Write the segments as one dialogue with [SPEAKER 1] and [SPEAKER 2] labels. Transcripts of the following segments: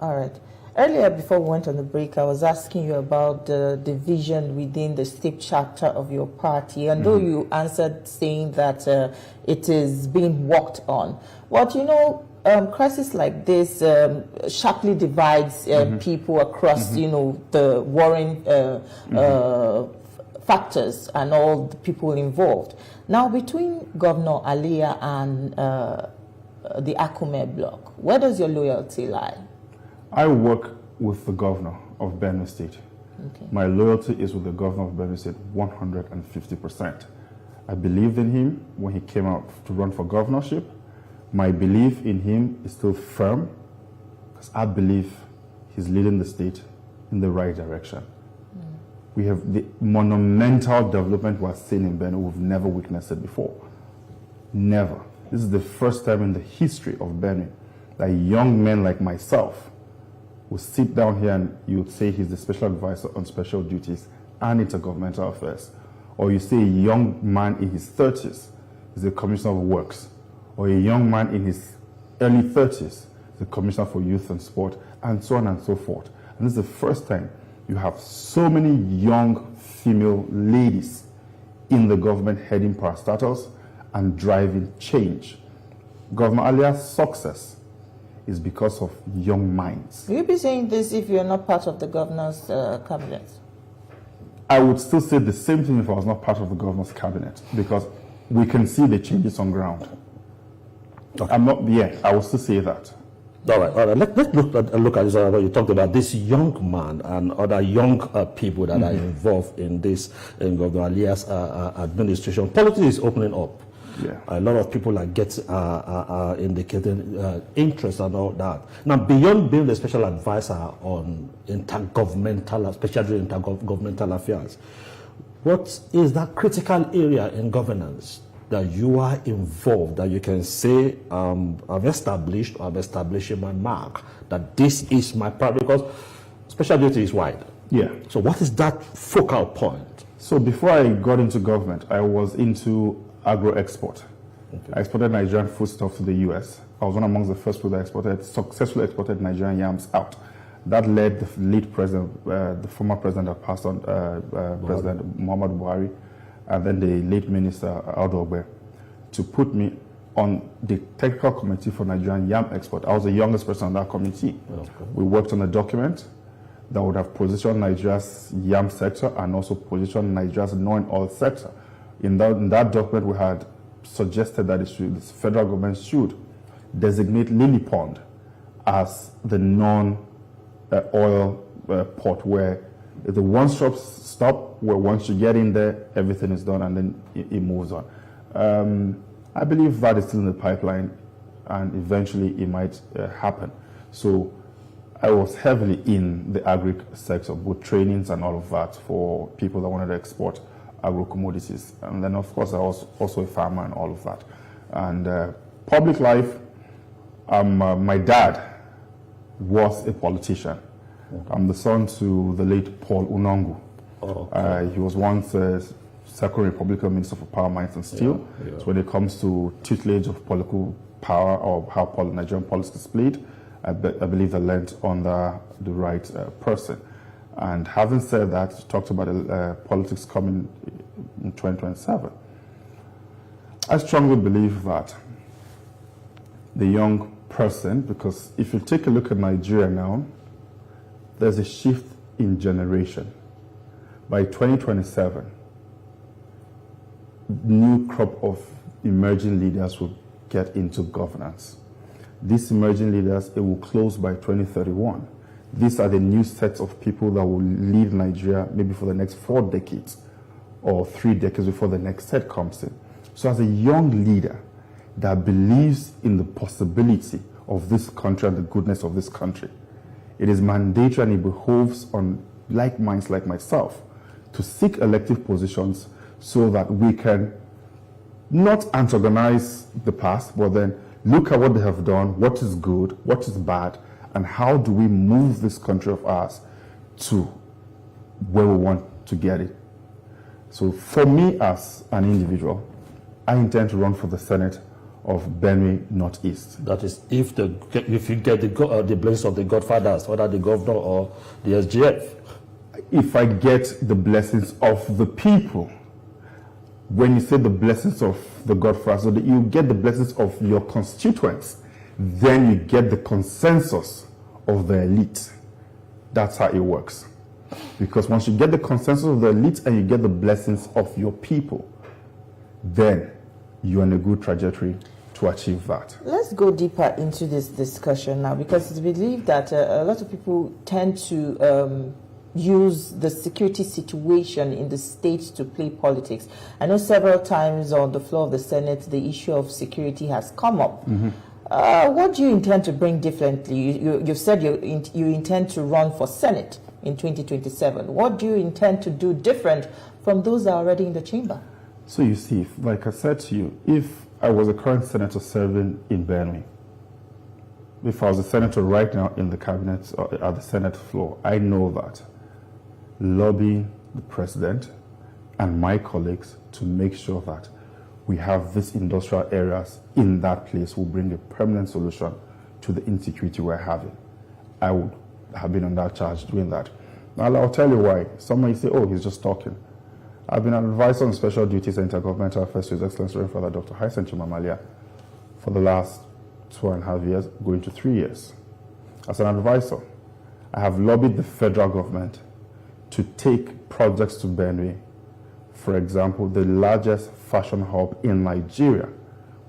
[SPEAKER 1] All right. Earlier, before we went on the break, I was asking you about the division within the state chapter of your party. And though you answered saying that it is being worked on, but you know, crisis like this sharply divides people across, you know, the warring factors and all the people involved. Now, between Governor Alia and the Akume bloc, where does your loyalty lie?
[SPEAKER 2] I work with the governor of Benue State.
[SPEAKER 1] Okay.
[SPEAKER 2] My loyalty is with the governor of Benue State 150%. I believed in him when he came out to run for governorship. My belief in him is still firm because I believe he's leading the state in the right direction. We have the monumental development we're seeing in Benue. We've never witnessed it before. Never. This is the first time in the history of Benue that young men like myself will sit down here and you would say he's the special advisor on special duties and intergovernmental affairs. Or you say a young man in his 30s is the commissioner of works. Or a young man in his early 30s is the commissioner for youth and sport, and so on and so forth. And this is the first time you have so many young female ladies in the government heading parastatals and driving change. Governor Alia's success is because of young minds.
[SPEAKER 1] Will you be saying this if you're not part of the governor's cabinet?
[SPEAKER 2] I would still say the same thing if I was not part of the governor's cabinet, because we can see the changes on ground. Okay. I'm not yet. I will still say that.
[SPEAKER 3] All right. Let's look at this. You talked about this young man and other young people that are involved in this, in Governor Alia's administration. Politics is opening up.
[SPEAKER 2] Yeah.
[SPEAKER 3] A lot of people are indicating interest and all that. Now, beyond being the special advisor on intergovernmental, especially intergovernmental affairs, what is that critical area in governance that you are involved, that you can say, I've established, or I'm establishing my mark, that this is my part, because special duty is wide.
[SPEAKER 2] Yeah.
[SPEAKER 3] So what is that focal point?
[SPEAKER 2] So before I got into government, I was into agro-export. Okay. I exported Nigerian foodstuff to the US. I was one amongst the first people that successfully exported Nigerian yams out. That led the lead president, the former president that passed on, President Muhammad Buhari, and then the late minister, Aldo Ogbe, to put me on the technical committee for Nigerian yam export. I was the youngest person on that committee. Okay. We worked on a document that would have positioned Nigeria's yam sector and also positioned Nigeria's non-oil sector. In that document, we had suggested that the federal government should designate Lily Pond as the non-oil port, where the one-stop stop, where once you get in there, everything is done and then it moves on. I believe that is still in the pipeline, and eventually it might happen. So I was heavily in the agri sector, both trainings and all of that for people that wanted to export agro-commodities. And then, of course, I was also a farmer and all of that. And public life, my dad was a politician. I'm the son to the late Paul Unongo. Oh, okay. He was once Second Republican Minister for Power, Mines and Steel. Yeah. So when it comes to tutelage of political power or how Nigerian politics is played, I believe I lent on the right person. And having said that, talked about politics coming in 2027. I strongly believe that the young person, because if you take a look at Nigeria now, there's a shift in generation. By 2027, new crop of emerging leaders will get into governance. These emerging leaders, it will close by 2031. These are the new sets of people that will lead Nigeria maybe for the next 4 decades or 3 decades before the next set comes in. So as a young leader that believes in the possibility of this country and the goodness of this country, it is mandatory and it behoves on like minds like myself to seek elective positions so that we can not antagonize the past, but then look at what they have done, what is good, what is bad, and how do we move this country of ours to where we want to get it. So for me as an individual, I intend to run for the Senate of Benue Northeast.
[SPEAKER 3] That is, if you get the blessings of the godfathers, whether the governor or the SGF.
[SPEAKER 2] If I get the blessings of the people, when you say the blessings of the godfathers, so that you get the blessings of your constituents, then you get the consensus of the elite. That's how it works. Because once you get the consensus of the elite and you get the blessings of your people, then you're on a good trajectory to achieve that.
[SPEAKER 1] Let's go deeper into this discussion now, because it's believed that a lot of people tend to use the security situation in the state to play politics. I know several times on the floor of the Senate, the issue of security has come up. What do you intend to bring differently? You've said you intend to run for Senate in 2027. What do you intend to do different from those that are already in the chamber?
[SPEAKER 2] So you see, like I said to you, if I was a current senator serving in Benue, if I was a senator right now in the cabinet or at the Senate floor, I know that lobbying the president and my colleagues to make sure that we have these industrial areas in that place will bring a permanent solution to the insecurity we're having. I would have been on that charge doing that. Now, I'll tell you why. Some may say, oh, he's just talking. I've been an advisor on special duties and intergovernmental affairs to His Excellency Reverend Father Dr. Hyson Chimamalia for the last 2.5 years, going to 3 years. As an advisor, I have lobbied the federal government to take projects to Benue. For example, the largest fashion hub in Nigeria,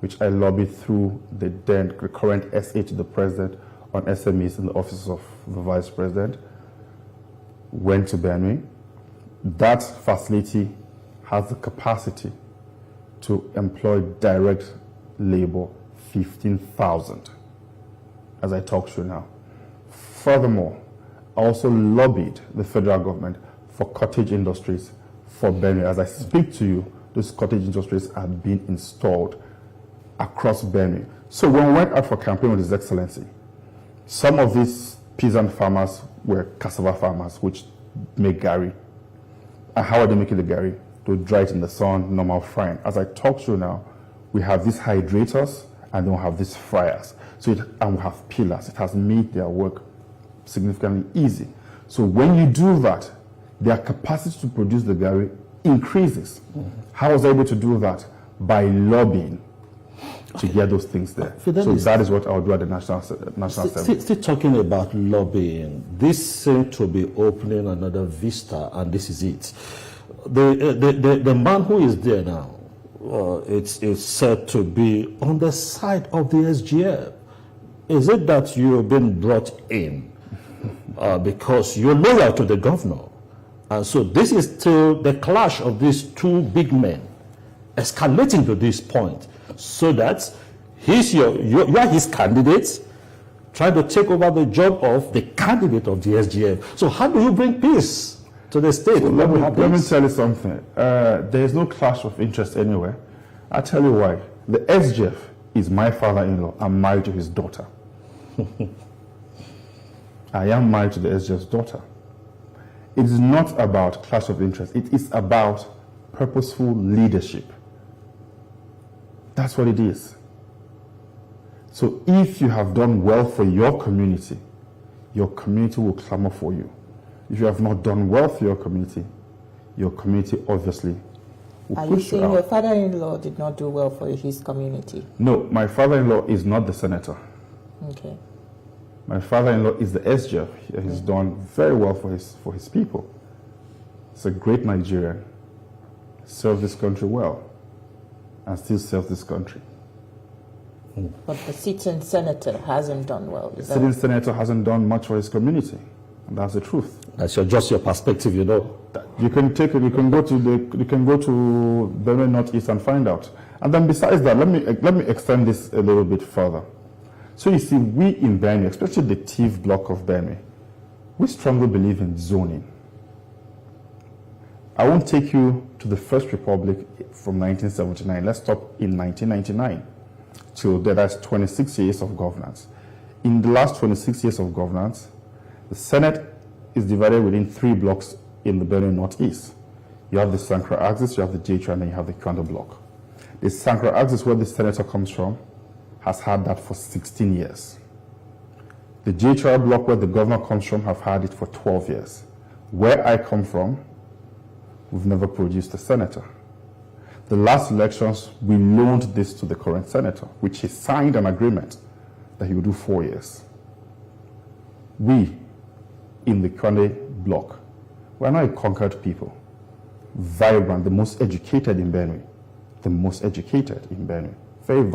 [SPEAKER 2] which I lobbied through the current SA to the president on SMEs in the office of the vice president, went to Benue. That facility has the capacity to employ direct labor 15,000 as I talk to you now. Furthermore, I also lobbied the federal government for cottage industries for Benue. As I speak to you, those cottage industries are being installed across Benue. So when we went out for campaign with His Excellency, some of these peasant farmers were cassava farmers, which make gari. And how are they making the gari? They dry it in the sun, normal frying. As I talk to you now, we have these hydrators and then we have these fryers. And we have pillars. It has made their work significantly easy. So when you do that, their capacity to produce the gari increases. How was I able to do that? By lobbying to get those things there.
[SPEAKER 3] Fidelis,
[SPEAKER 2] so that is what I'll do at the National Assembly.
[SPEAKER 3] Still talking about lobbying, this seems to be opening another vista, and this is it. The man who is there now, it's said to be on the side of the SGF. Is it that you've been brought in because you're loyal to the governor? And so this is still the clash of these two big men escalating to this point, so that you are his candidate, trying to take over the job of the candidate of the SGF. So how do you bring peace to the state?
[SPEAKER 2] So let me tell you something. There is no clash of interest anywhere. I'll tell you why. The SGF is my father-in-law. I'm married to his daughter. I am married to the SGF's daughter. It is not about clash of interest. It is about purposeful leadership. That's what it is. So if you have done well for your community will clamor for you. If you have not done well for your community obviously will
[SPEAKER 1] Are
[SPEAKER 2] push
[SPEAKER 1] you saying
[SPEAKER 2] out.
[SPEAKER 1] your father-in-law did not do well for his community?
[SPEAKER 2] No, my father-in-law is not the senator.
[SPEAKER 1] Okay.
[SPEAKER 2] My father-in-law is the SGF. He's done very well for his people. He's a great Nigerian. Served this country well and still serves this country.
[SPEAKER 1] But the sitting senator hasn't done well.
[SPEAKER 2] The sitting senator hasn't done much for his community, and that's the truth.
[SPEAKER 3] That's just your perspective, you know.
[SPEAKER 2] You can take it. You can go to Benue Northeast and find out. And then besides that, let me extend this a little bit further. So you see, we in Benue, especially the TIV block of Benue, we strongly believe in zoning. I won't take you to the First Republic from 1979. Let's stop in 1999. So that's 26 years of governance. In the last 26 years of governance, the Senate is divided within 3 blocks in the Benue Northeast. You have the Sankra axis, you have the J-Tra, and then you have the Kwanda block. The Sankra axis, where the senator comes from, has had that for 16 years. The JHR block, where the governor comes from, have had it for 12 years. Where I come from, we've never produced a senator. The last elections, we loaned this to the current senator, which he signed an agreement that he would do 4 years. We, in the Kwande block, we're not a conquered people. Vibrant, the most educated in Benue. The most educated in Benue. Very vibrant.